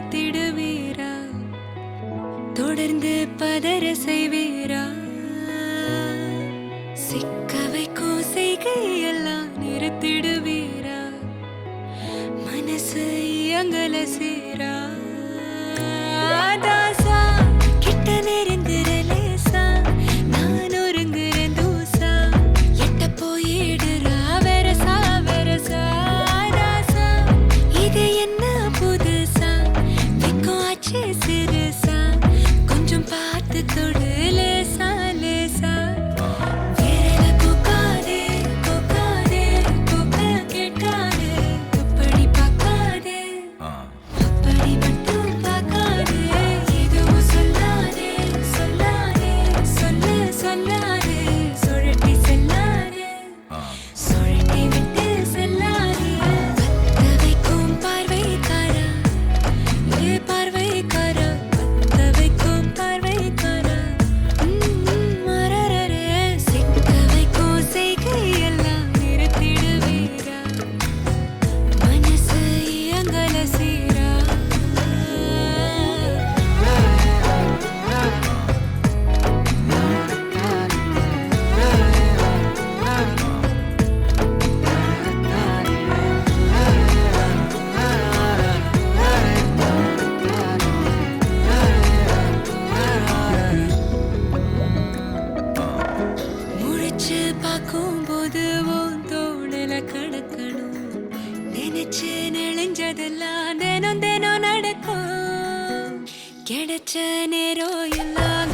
நிறுத்திடுவீரா? தொடர்ந்து பதற செய்வீரா? சிக்க வைக்கும் செய்கையெல்லாம் நிறுத்திடுவீரா? மனசு இயங்கல சீரா? தாசா கிட்ட நெருங்குற லேசா, நான் ஒருங்குறேன் தூசா, எட்ட போயிடுறா வெரசா வெரசா. ராசா இது என்ன புதுசா, வெக்கம் ஆச்சு சிறுசா, கொஞ்சம் பார்த்து தொடு லேசா லேசா. விரல கோக்காதே கோக்காதே, கோக்க கேட்காதே, அப்படி பார்க்காதே, அப்படி மட்டும் பார்க்காதே. எதுவும் சொல்லாதே சொல்லாதே, சொல்ல சொல்லாதே, சுழட்டி செல்லாதே, சுழட்டி விட்டு செல்லாதே. பத்த வைக்கும் பார்வைக்காரா, ஏ பார்வைக்காரா, பத்த வைக்கும் பார்வைக்காரா. மரரரே, சிக்க வைக்கும் செய்கையெல்லாம் நிறுத்திடுவீரா? மனசு இயங்கல சீரா? முழிச்சு பார்க்கும்போது உன் தோணுல கடக்கணும், நினைச்சு நெளிஞ்சதெல்லாம் தினம் தினம் நடக்கும். கிடைச்ச நேரம் எல்லாம்